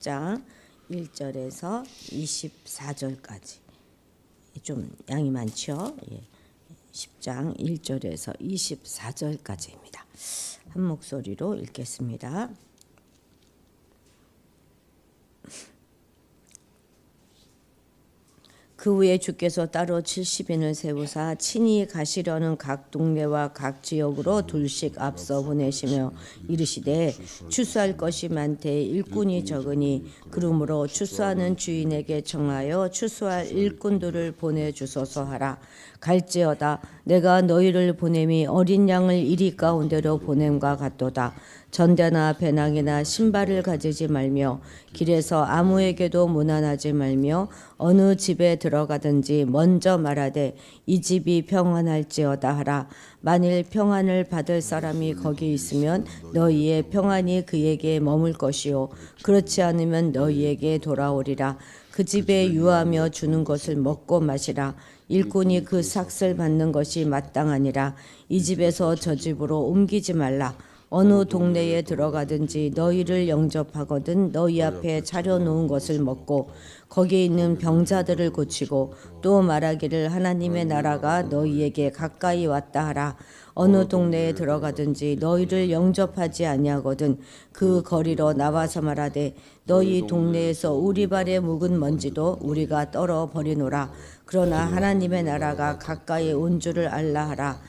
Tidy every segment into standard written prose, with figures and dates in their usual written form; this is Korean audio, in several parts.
10장 1절에서 24절까지 좀 양이 많죠. 10장 1절에서 24절까지입니다. 한 목소리로 읽겠습니다. 그 후에 주께서 따로 70인을 세우사 친히 가시려는 각 동네와 각 지역으로 둘씩 앞서 보내시며 이르시되 추수할 것이 많되 일꾼이 적으니 그러므로 추수하는 주인에게 청하여 추수할 일꾼들을 보내주소서 하라. 갈지어다 내가 너희를 보냄이 어린 양을 이리 가운데로 보냄과 같도다. 전대나 배낭이나 신발을 가지지 말며 길에서 아무에게도 무난하지 말며 어느 집에 들어가든지 먼저 말하되 이 집이 평안할지어다 하라. 만일 평안을 받을 사람이 거기 있으면 너희의 평안이 그에게 머물 것이요 그렇지 않으면 너희에게 돌아오리라. 그 집에 유하며 주는 것을 먹고 마시라. 일꾼이 그 삭을 받는 것이 마땅하니라. 이 집에서 저 집으로 옮기지 말라. 어느 동네에 들어가든지 너희를 영접하거든 너희 앞에 차려놓은 것을 먹고 거기에 있는 병자들을 고치고 또 말하기를 하나님의 나라가 너희에게 가까이 왔다 하라. 어느 동네에 들어가든지 너희를 영접하지 아니하거든 그 거리로 나와서 말하되 너희 동네에서 우리 발에 묵은 먼지도 우리가 떨어 버리노라. 그러나 하나님의 나라가 가까이 온 줄을 알라 하라.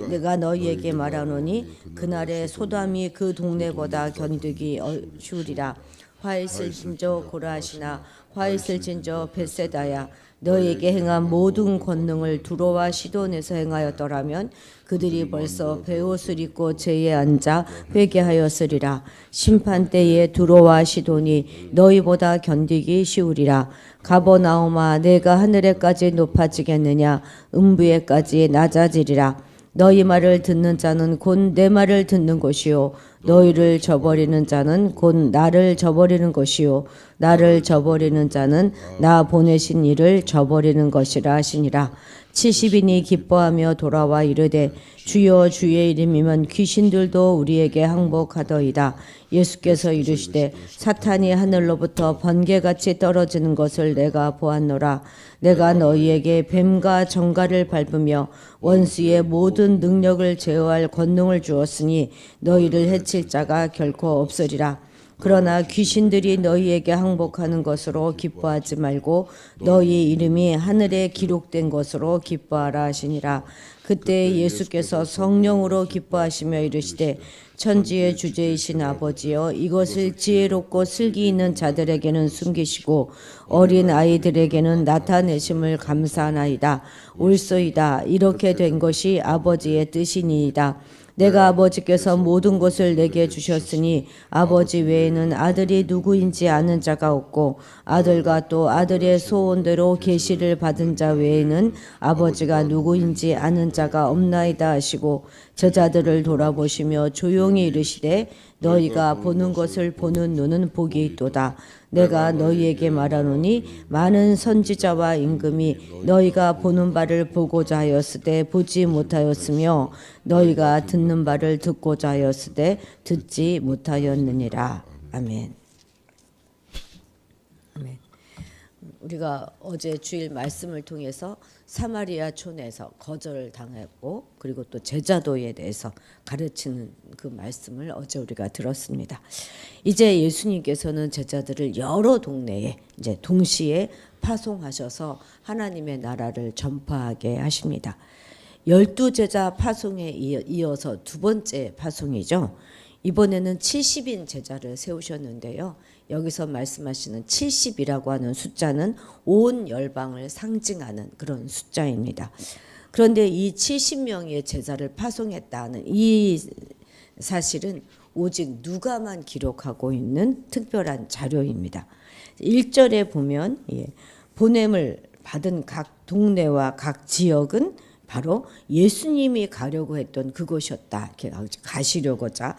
내가 너희에게 말하노니 그날에 소담이 그 동네보다 견디기 쉬우리라. 화 있을 진저 고라시나 화 있을 진저 벳세다야. 너에게 행한 모든 권능을 두로와 시돈에서 행하였더라면 그들이 벌써 베옷을 입고 제에 앉아 회개하였으리라. 심판 때에 두로와 시돈이 너희보다 견디기 쉬우리라. 가버나움아 내가 하늘에까지 높아지겠느냐 음부에까지 낮아지리라. 너희 말을 듣는 자는 곧 내 말을 듣는 것이요 너희를 저버리는 자는 곧 나를 저버리는 것이요 나를 저버리는 자는 나 보내신 이를 저버리는 것이라 하시니라. 70인이 기뻐하며 돌아와 이르되 주여 주의 이름이면 귀신들도 우리에게 항복하더이다. 예수께서 이르시되 사탄이 하늘로부터 번개같이 떨어지는 것을 내가 보았노라. 내가 너희에게 뱀과 정갈을 밟으며 원수의 모든 능력을 제어할 권능을 주었으니 너희를 해칠 자가 결코 없으리라. 그러나 귀신들이 너희에게 항복하는 것으로 기뻐하지 말고 너희 이름이 하늘에 기록된 것으로 기뻐하라 하시니라. 그때 예수께서 성령으로 기뻐하시며 이르시되 천지의 주제이신 아버지여 이것을 지혜롭고 슬기 있는 자들에게는 숨기시고 어린 아이들에게는 나타내심을 감사하나이다. 옳소이다. 이렇게 된 것이 아버지의 뜻이니이다. 내가 아버지께서 모든 것을 내게 주셨으니 아버지 외에는 아들이 누구인지 아는 자가 없고 아들과 또 아들의 소원대로 계시를 받은 자 외에는 아버지가 누구인지 아는 자가 없나이다 하시고 저자들을 돌아보시며 조용히 이르시되 너희가 보는 것을 보는 눈은 복이 있도다. 내가 너희에게 말하노니 많은 선지자와 임금이 너희가 보는 바를 보고자 하였으되 보지 못하였으며 너희가 듣는 바를 듣고자 하였으되 듣지 못하였느니라. 아멘. 아멘. 우리가 어제 주일 말씀을 통해서 사마리아 촌에서 거절을 당했고 그리고 또 제자도에 대해서 가르치는 그 말씀을 어제 우리가 들었습니다. 이제 예수님께서는 제자들을 여러 동네에 이제 동시에 파송하셔서 하나님의 나라를 전파하게 하십니다. 12제자 파송에 이어서 두 번째 파송이죠. 이번에는 70인 제자를 세우셨는데요. 여기서 말씀하시는 70이라고 하는 숫자는 온 열방을 상징하는 그런 숫자입니다. 그런데 이 70명의 제자를 파송했다는 이 사실은 오직 누가만 기록하고 있는 특별한 자료입니다. 1절에 보면 보냄을 받은 각 동네와 각 지역은 바로 예수님이 가려고 했던 그곳이었다. 가시려고자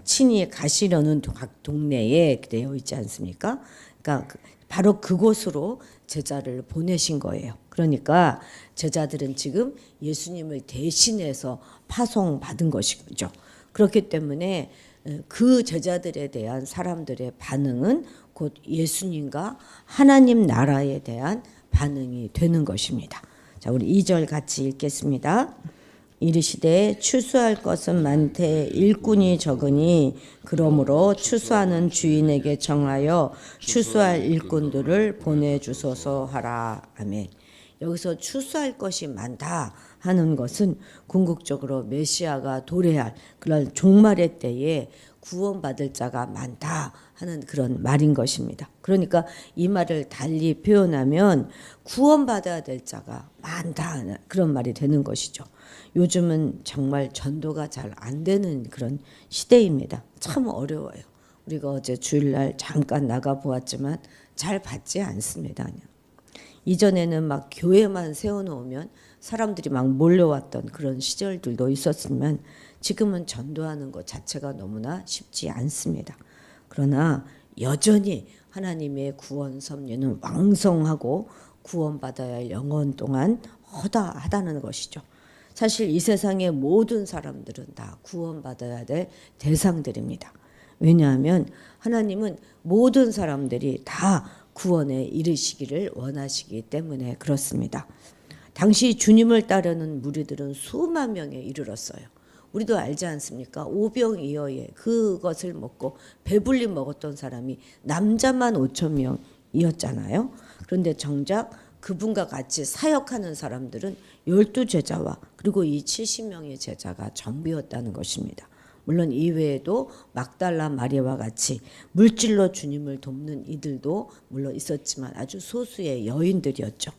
친히 가시려는 각 동네에 되어 있지 않습니까? 그러니까 바로 그곳으로 제자를 보내신 거예요. 그러니까 제자들은 지금 예수님을 대신해서 파송받은 것이죠. 그렇기 때문에 그 제자들에 대한 사람들의 반응은 곧 예수님과 하나님 나라에 대한 반응이 되는 것입니다. 자, 우리 2절 같이 읽겠습니다. 이르시되 추수할 것은 많되 일꾼이 적으니 그러므로 추수하는 주인에게 정하여 추수할 일꾼들을 보내주소서 하라. 아멘. 여기서 추수할 것이 많다 하는 것은 궁극적으로 메시아가 도래할 그런 종말의 때에 구원받을 자가 많다 하는 그런 말인 것입니다. 그러니까 이 말을 달리 표현하면 구원받아야 될 자가 많다 그런 말이 되는 것이죠. 요즘은 정말 전도가 잘 안 되는 그런 시대입니다. 참 어려워요. 우리가 어제 주일날 잠깐 나가 보았지만 잘 받지 않습니다. 이전에는 막 교회만 세워놓으면 사람들이 막 몰려왔던 그런 시절들도 있었으면 지금은 전도하는 것 자체가 너무나 쉽지 않습니다. 그러나 여전히 하나님의 구원 섭리는 왕성하고 구원받아야 할 영혼 동안 허다하다는 것이죠. 사실 이 세상의 모든 사람들은 다 구원받아야 될 대상들입니다. 왜냐하면 하나님은 모든 사람들이 다 구원에 이르시기를 원하시기 때문에 그렇습니다. 당시 주님을 따르는 무리들은 수만 명에 이르렀어요. 우리도 알지 않습니까? 오병이어에 그것을 먹고 배불리 먹었던 사람이 남자만 5천 명이었잖아요. 그런데 정작 그분과 같이 사역하는 사람들은 12제자와 그리고 이 70명의 제자가 전부였다는 것입니다. 물론 이외에도 막달라 마리아와 같이 물질로 주님을 돕는 이들도 물론 있었지만 아주 소수의 여인들이었죠.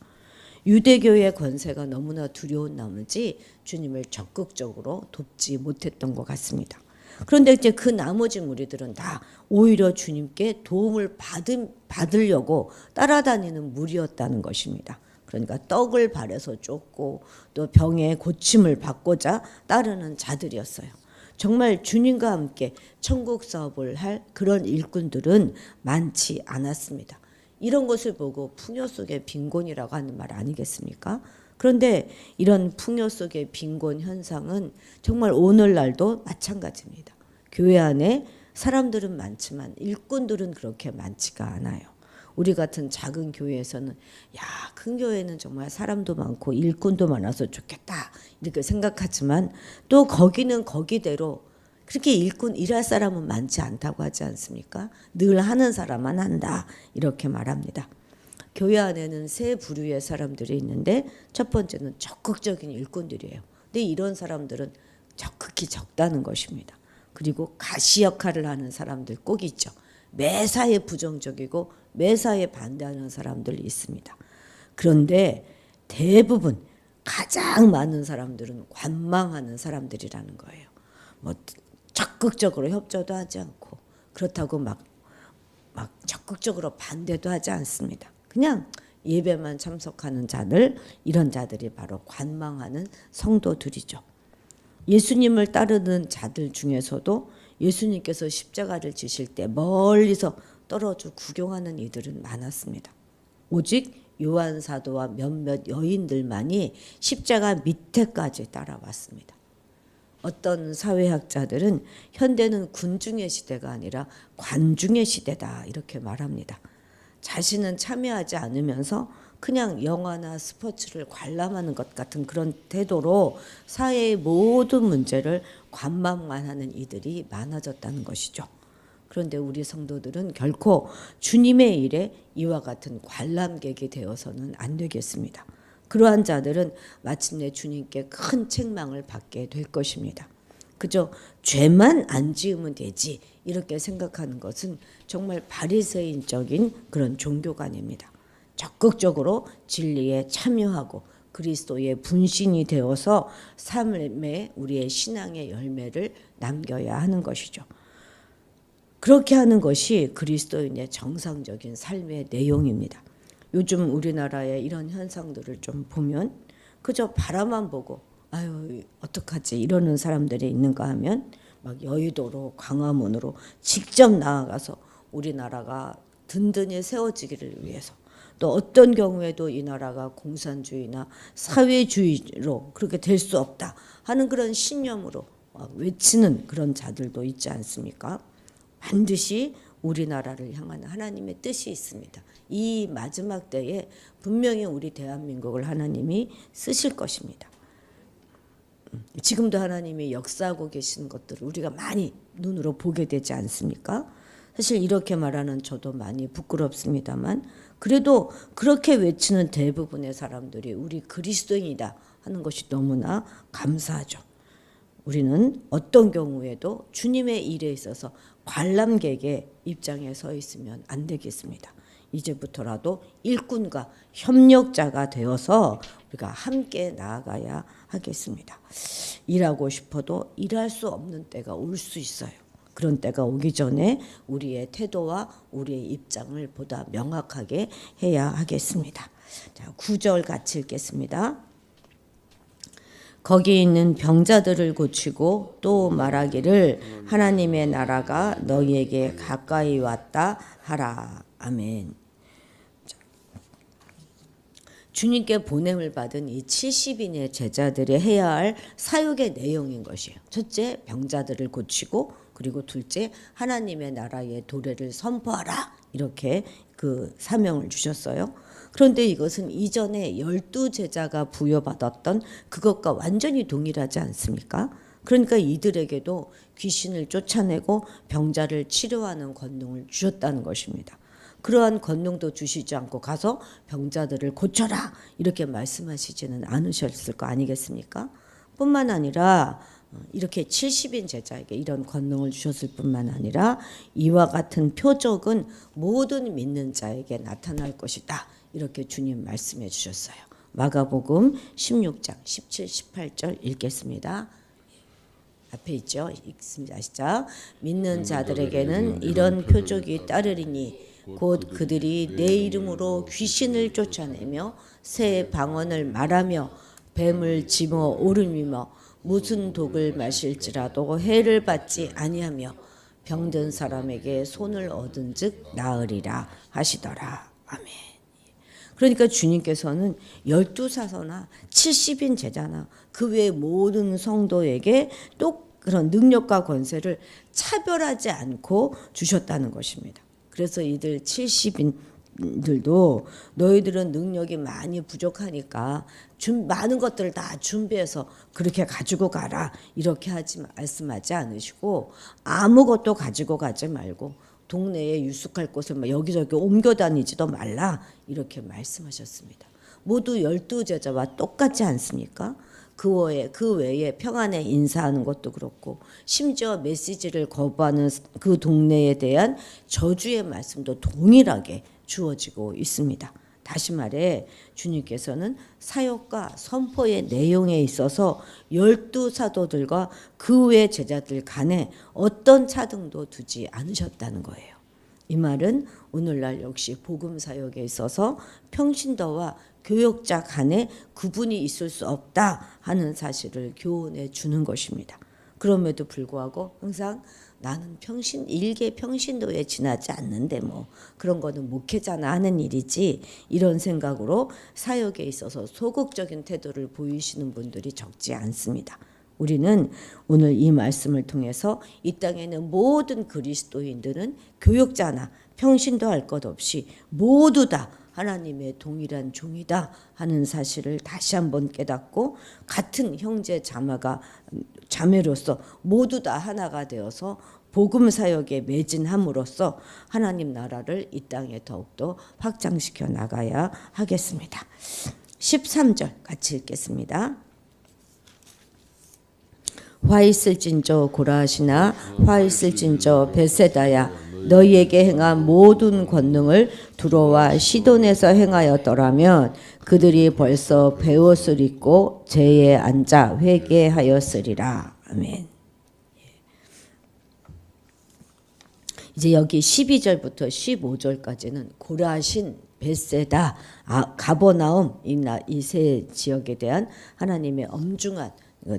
유대교의 권세가 너무나 두려운 나머지 주님을 적극적으로 돕지 못했던 것 같습니다. 그런데 이제 그 나머지 무리들은 다 오히려 주님께 도움을 받으려고 따라다니는 무리였다는 것입니다. 그러니까 떡을 발에서 쫓고 또 병의 고침을 받고자 따르는 자들이었어요. 정말 주님과 함께 천국 사업을 할 그런 일꾼들은 많지 않았습니다. 이런 것을 보고 풍요 속의 빈곤이라고 하는 말 아니겠습니까? 그런데 이런 풍요 속의 빈곤 현상은 정말 오늘날도 마찬가지입니다. 교회 안에 사람들은 많지만 일꾼들은 그렇게 많지가 않아요. 우리 같은 작은 교회에서는 야, 큰 교회는 정말 사람도 많고 일꾼도 많아서 좋겠다 이렇게 생각하지만 또 거기는 거기대로 그렇게 일할 사람은 많지 않다고 하지 않습니까? 늘 하는 사람만 한다 이렇게 말합니다. 교회 안에는 세 부류의 사람들이 있는데 첫 번째는 적극적인 일꾼들이에요. 근데 이런 사람들은 극히 적다는 것입니다. 그리고 가시 역할을 하는 사람들 꼭 있죠. 매사에 부정적이고 매사에 반대하는 사람들이 있습니다. 그런데 대부분 가장 많은 사람들은 관망하는 사람들이라는 거예요. 뭐 적극적으로 협조도 하지 않고 그렇다고 막 적극적으로 반대도 하지 않습니다. 그냥 예배만 참석하는 자들, 이런 자들이 바로 관망하는 성도들이죠. 예수님을 따르는 자들 중에서도 예수님께서 십자가를 지실 때 멀리서 떨어져 구경하는 이들은 많았습니다. 오직 요한 사도와 몇몇 여인들만이 십자가 밑에까지 따라왔습니다. 어떤 사회학자들은 현대는 군중의 시대가 아니라 관중의 시대다 이렇게 말합니다. 자신은 참여하지 않으면서 그냥 영화나 스포츠를 관람하는 것 같은 그런 태도로 사회의 모든 문제를 관망만 하는 이들이 많아졌다는 것이죠. 그런데 우리 성도들은 결코 주님의 일에 이와 같은 관람객이 되어서는 안 되겠습니다. 그러한 자들은 마침내 주님께 큰 책망을 받게 될 것입니다. 그저 죄만 안 지으면 되지 이렇게 생각하는 것은 정말 바리새인적인 그런 종교관입니다. 적극적으로 진리에 참여하고 그리스도의 분신이 되어서 삶에 우리의 신앙의 열매를 남겨야 하는 것이죠. 그렇게 하는 것이 그리스도인의 정상적인 삶의 내용입니다. 요즘 우리나라의 이런 현상들을 좀 보면 그저 바라만 보고 아유 어떡하지 이러는 사람들이 있는가 하면 막 여의도로 광화문으로 직접 나아가서 우리나라가 든든히 세워지기를 위해서 또 어떤 경우에도 이 나라가 공산주의나 사회주의로 그렇게 될 수 없다 하는 그런 신념으로 외치는 그런 자들도 있지 않습니까? 반드시 우리나라를 향한 하나님의 뜻이 있습니다. 이 마지막 때에 분명히 우리 대한민국을 하나님이 쓰실 것입니다. 지금도 하나님이 역사하고 계신 것들을 우리가 많이 눈으로 보게 되지 않습니까? 사실 이렇게 말하는 저도 많이 부끄럽습니다만 그래도 그렇게 외치는 대부분의 사람들이 우리 그리스도인이다 하는 것이 너무나 감사하죠. 우리는 어떤 경우에도 주님의 일에 있어서 관람객의 입장에 서 있으면 안 되겠습니다. 이제부터라도 일꾼과 협력자가 되어서 우리가 함께 나아가야 하겠습니다. 일하고 싶어도 일할 수 없는 때가 올 수 있어요. 그런 때가 오기 전에 우리의 태도와 우리의 입장을 보다 명확하게 해야 하겠습니다. 자, 9절 같이 읽겠습니다. 거기 있는 병자들을 고치고 또 말하기를 하나님의 나라가 너희에게 가까이 왔다 하라. 아멘. 주님께 보냄을 받은 이 70인의 제자들이 해야 할 사역의 내용인 것이에요. 첫째, 병자들을 고치고 그리고 둘째, 하나님의 나라의 도래를 선포하라. 이렇게 그 사명을 주셨어요. 그런데 이것은 이전에 12제자가 부여받았던 그것과 완전히 동일하지 않습니까? 그러니까 이들에게도 귀신을 쫓아내고 병자를 치료하는 권능을 주셨다는 것입니다. 그러한 권능도 주시지 않고 가서 병자들을 고쳐라 이렇게 말씀하시지는 않으셨을 거 아니겠습니까? 뿐만 아니라 이렇게 70인 제자에게 이런 권능을 주셨을 뿐만 아니라 이와 같은 표적은 모든 믿는 자에게 나타날 것이다. 이렇게 주님 말씀해 주셨어요. 마가복음 16장 17, 18절 읽겠습니다. 앞에 있죠. 읽습니다. 시작. 믿는 자들에게는 이런 표적이 따르리니 곧 그들이 내 이름으로 귀신을 쫓아내며 새 방언을 말하며 뱀을 집어 오르미며 무슨 독을 마실지라도 해를 받지 아니하며 병든 사람에게 손을 얻은즉 나으리라 하시더라. 아멘. 그러니까 주님께서는 12사서나 70인 제자나 그 외의 모든 성도에게 또 그런 능력과 권세를 차별하지 않고 주셨다는 것입니다. 그래서 이들 70인들도 너희들은 능력이 많이 부족하니까 많은 것들을 다 준비해서 그렇게 가지고 가라 이렇게 말씀하지 않으시고 아무것도 가지고 가지 말고 동네에 유숙할 곳을 여기저기 옮겨 다니지도 말라 이렇게 말씀하셨습니다. 모두 12제자와 똑같지 않습니까? 그 외에 평안에 인사하는 것도 그렇고 심지어 메시지를 거부하는 그 동네에 대한 저주의 말씀도 동일하게 주어지고 있습니다. 다시 말해 주님께서는 사역과 선포의 내용에 있어서 12사도들과 그 외 제자들 간에 어떤 차등도 두지 않으셨다는 거예요. 이 말은 오늘날 역시 복음 사역에 있어서 평신도와 교역자 간에 구분이 있을 수 없다 하는 사실을 교훈해 주는 것입니다. 그럼에도 불구하고 항상 나는 일개 평신도에 지나지 않는데 뭐 그런 거는 목회자나 하는 일이지 이런 생각으로 사역에 있어서 소극적인 태도를 보이시는 분들이 적지 않습니다. 우리는 오늘 이 말씀을 통해서 이 땅에 있는 모든 그리스도인들은 교역자나 평신도 할 것 없이 모두 다 하나님의 동일한 종이다 하는 사실을 다시 한번 깨닫고 같은 형제 자매로서 모두 다 하나가 되어서 복음 사역에 매진함으로써 하나님 나라를 이 땅에 더욱더 확장시켜 나가야 하겠습니다. 13절 같이 읽겠습니다. 화 있을진저 고라시나 화 있을진저 베세다야 너희에게 행한 모든 권능을 두로와 시돈에서 행하였더라면 그들이 벌써 베옷을 입고 제에 앉아 회개하였으리라. 아멘. 이제 여기 12절부터 15절까지는 고라신, 베세다, 가버나움 이 세 지역에 대한 하나님의 엄중한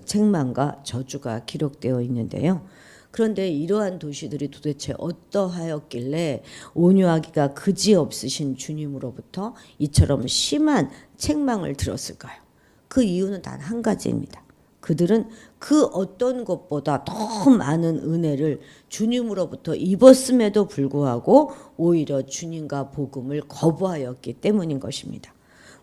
책망과 저주가 기록되어 있는데요. 그런데 이러한 도시들이 도대체 어떠하였길래 온유하기가 그지없으신 주님으로부터 이처럼 심한 책망을 들었을까요? 그 이유는 단 한 가지입니다. 그들은 그 어떤 것보다 더 많은 은혜를 주님으로부터 입었음에도 불구하고 오히려 주님과 복음을 거부하였기 때문인 것입니다.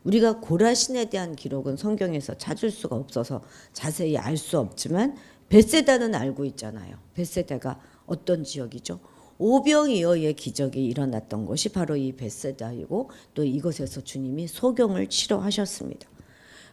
우리가 고라신에 대한 기록은 성경에서 찾을 수가 없어서 자세히 알 수 없지만 벳세다는 알고 있잖아요. 벳세다가 어떤 지역이죠? 오병이어의 기적이 일어났던 곳이 바로 이 벳세다이고 또 이곳에서 주님이 소경을 치러하셨습니다.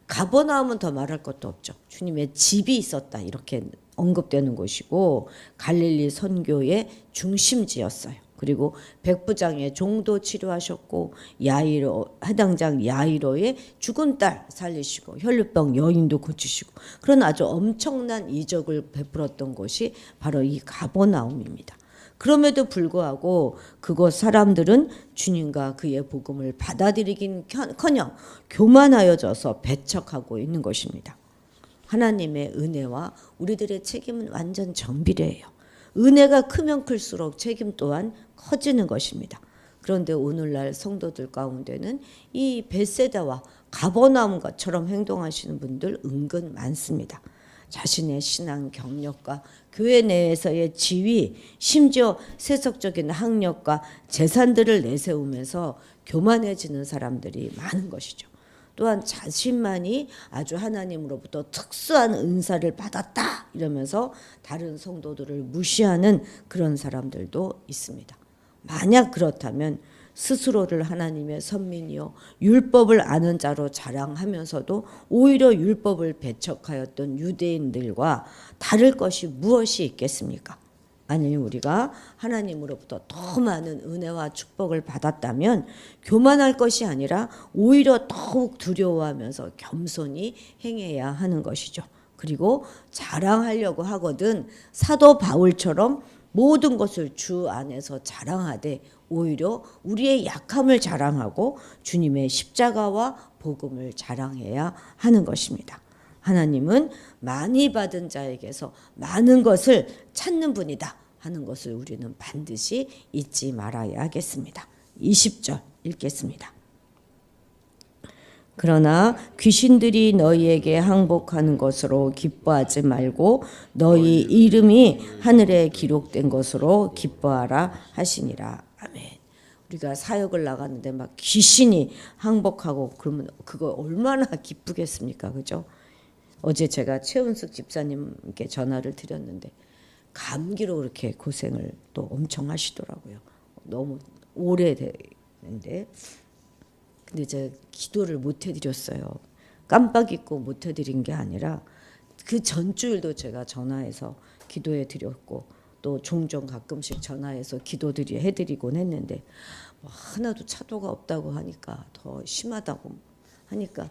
가버나움은 더 말할 것도 없죠. 주님의 집이 있었다 이렇게 언급되는 곳이고 갈릴리 선교의 중심지였어요. 그리고 백부장의 종도 치료하셨고 야이로 해당장 야이로의 죽은 딸 살리시고 혈류병 여인도 고치시고 그런 아주 엄청난 이적을 베풀었던 곳이 바로 이 가버나움입니다. 그럼에도 불구하고 그곳 사람들은 주님과 그의 복음을 받아들이긴커녕 교만하여져서 배척하고 있는 것입니다. 하나님의 은혜와 우리들의 책임은 완전 정비례해요. 은혜가 크면 클수록 책임 또한 커지는 것입니다. 그런데 오늘날 성도들 가운데는 이 벳세다와 가버나움처럼 행동하시는 분들 은근 많습니다. 자신의 신앙 경력과 교회 내에서의 지위, 심지어 세속적인 학력과 재산들을 내세우면서 교만해지는 사람들이 많은 것이죠. 또한 자신만이 아주 하나님으로부터 특수한 은사를 받았다 이러면서 다른 성도들을 무시하는 그런 사람들도 있습니다. 만약 그렇다면 스스로를 하나님의 선민이요 율법을 아는 자로 자랑하면서도 오히려 율법을 배척하였던 유대인들과 다를 것이 무엇이 있겠습니까? 아니 우리가 하나님으로부터 더 많은 은혜와 축복을 받았다면 교만할 것이 아니라 오히려 더욱 두려워하면서 겸손히 행해야 하는 것이죠. 그리고 자랑하려고 하거든 사도 바울처럼 모든 것을 주 안에서 자랑하되 오히려 우리의 약함을 자랑하고 주님의 십자가와 복음을 자랑해야 하는 것입니다. 하나님은 많이 받은 자에게서 많은 것을 찾는 분이다 하는 것을 우리는 반드시 잊지 말아야 하겠습니다. 20절 읽겠습니다. 그러나 귀신들이 너희에게 항복하는 것으로 기뻐하지 말고 너희 이름이 하늘에 기록된 것으로 기뻐하라 하시니라. 아멘. 우리가 사역을 나갔는데 막 귀신이 항복하고 그러면 그거 얼마나 기쁘겠습니까? 그죠? 어제 제가 최은숙 집사님께 전화를 드렸는데 감기로 그렇게 고생을 또 엄청 하시더라고요. 너무 오래됐는데 근데 제가 기도를 못 해드렸어요. 깜빡 잊고 못 해드린 게 아니라 그 전주일도 제가 전화해서 기도해 드렸고 또 종종 가끔씩 전화해서 기도들이 해드리곤 했는데 뭐 하나도 차도가 없다고 하니까 더 심하다고 하니까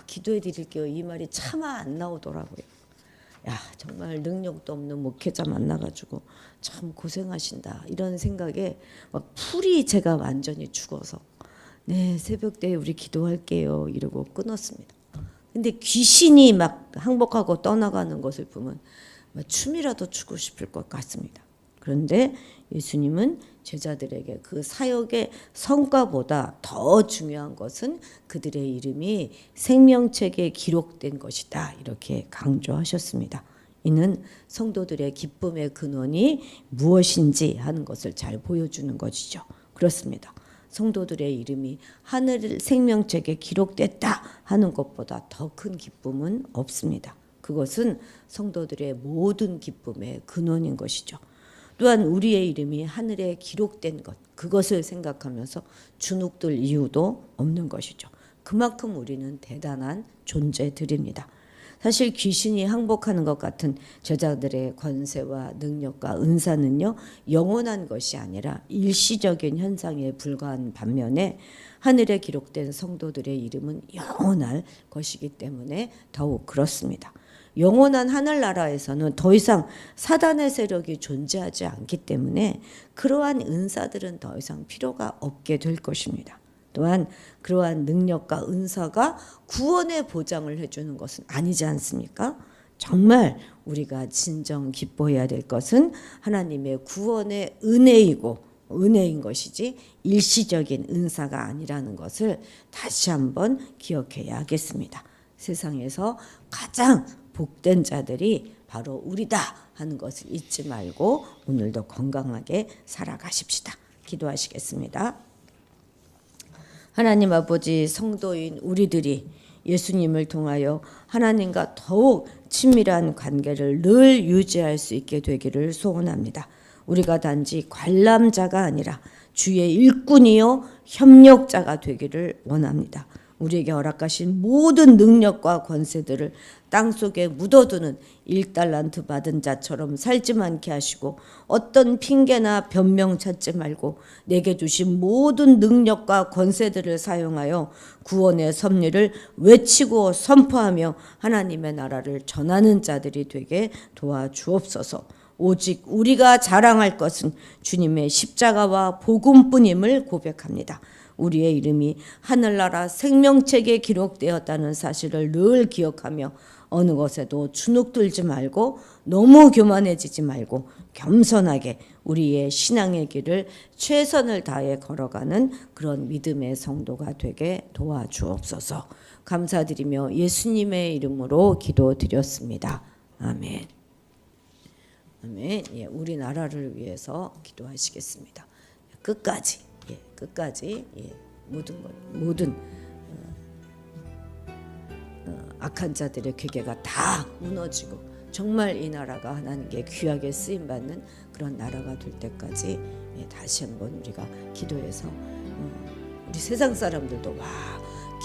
기도해 드릴게요. 이 말이 차마 안 나오더라고요. 야 정말 능력도 없는 목회자 만나가지고 참 고생하신다 이런 생각에 막 풀이 제가 완전히 죽어서 네 새벽 때 우리 기도할게요 이러고 끊었습니다. 근데 귀신이 막 항복하고 떠나가는 것을 보면 춤이라도 추고 싶을 것 같습니다. 그런데 예수님은 제자들에게 그 사역의 성과보다 더 중요한 것은 그들의 이름이 생명책에 기록된 것이다 이렇게 강조하셨습니다. 이는 성도들의 기쁨의 근원이 무엇인지 하는 것을 잘 보여주는 것이죠. 그렇습니다. 성도들의 이름이 하늘 생명책에 기록됐다 하는 것보다 더 큰 기쁨은 없습니다. 그것은 성도들의 모든 기쁨의 근원인 것이죠. 또한 우리의 이름이 하늘에 기록된 것, 그것을 생각하면서 주눅들 이유도 없는 것이죠. 그만큼 우리는 대단한 존재들입니다. 사실 귀신이 항복하는 것 같은 제자들의 권세와 능력과 은사는요, 영원한 것이 아니라 일시적인 현상에 불과한 반면에 하늘에 기록된 성도들의 이름은 영원할 것이기 때문에 더욱 그렇습니다. 영원한 하늘나라에서는 더 이상 사단의 세력이 존재하지 않기 때문에 그러한 은사들은 더 이상 필요가 없게 될 것입니다. 또한 그러한 능력과 은사가 구원의 보장을 해주는 것은 아니지 않습니까? 정말 우리가 진정 기뻐해야 될 것은 하나님의 구원의 은혜인 것이지 일시적인 은사가 아니라는 것을 다시 한번 기억해야 하겠습니다. 세상에서 가장 복된 자들이 바로 우리다 하는 것을 잊지 말고 오늘도 건강하게 살아가십시다. 기도하시겠습니다. 하나님 아버지, 성도인 우리들이 예수님을 통하여 하나님과 더욱 친밀한 관계를 늘 유지할 수 있게 되기를 소원합니다. 우리가 단지 관람자가 아니라 주의 일꾼이요 협력자가 되기를 원합니다. 우리에게 허락하신 모든 능력과 권세들을 땅속에 묻어두는 1달란트 받은 자처럼 살지 않게 하시고 어떤 핑계나 변명 찾지 말고 내게 주신 모든 능력과 권세들을 사용하여 구원의 섭리를 외치고 선포하며 하나님의 나라를 전하는 자들이 되게 도와주옵소서. 오직 우리가 자랑할 것은 주님의 십자가와 복음뿐임을 고백합니다. 우리의 이름이 하늘나라 생명책에 기록되었다는 사실을 늘 기억하며 어느 것에도 주눅들지 말고 너무 교만해지지 말고 겸손하게 우리의 신앙의 길을 최선을 다해 걸어가는 그런 믿음의 성도가 되게 도와주옵소서. 감사드리며 예수님의 이름으로 기도드렸습니다. 아멘. 아멘. 예, 우리나라를 위해서 기도하시겠습니다. 끝까지. 예, 끝까지 모든 악한 자들의 괴계가 다 무너지고 정말 이 나라가 하나님께 귀하게 쓰임받는 그런 나라가 될 때까지 다시 한번 우리가 기도해서 우리 세상 사람들도 와,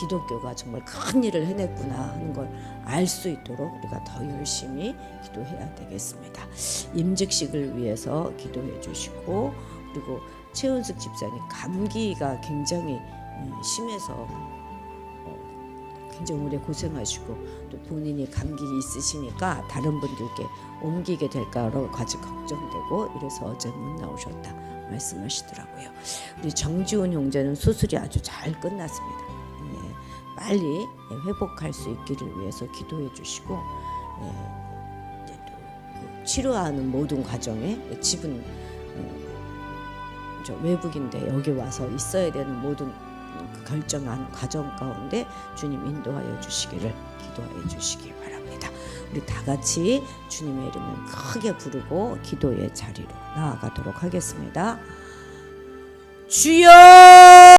기독교가 정말 큰 일을 해냈구나 하는 걸 알 수 있도록 우리가 더 열심히 기도해야 되겠습니다. 임직식을 위해서 기도해 주시고, 그리고 최은숙 집사님 감기가 굉장히 심해서 굉장히 오래 고생하시고 또 본인이 감기 있으시니까 다른 분들께 옮기게 될까까지 걱정되고 이래서 어제 못 나오셨다 말씀하시더라고요. 우리 정지훈 형제는 수술이 아주 잘 끝났습니다. 빨리 회복할 수 있기를 위해서 기도해 주시고, 이제 또 치료하는 모든 과정에 집은 저 외국인데 여기 와서 있어야 되는 모든 결정한 과정 가운데 주님 인도하여 주시기를 기도하여 주시기 바랍니다. 우리 다 같이 주님의 이름을 크게 부르고 기도의 자리로 나아가도록 하겠습니다. 주여!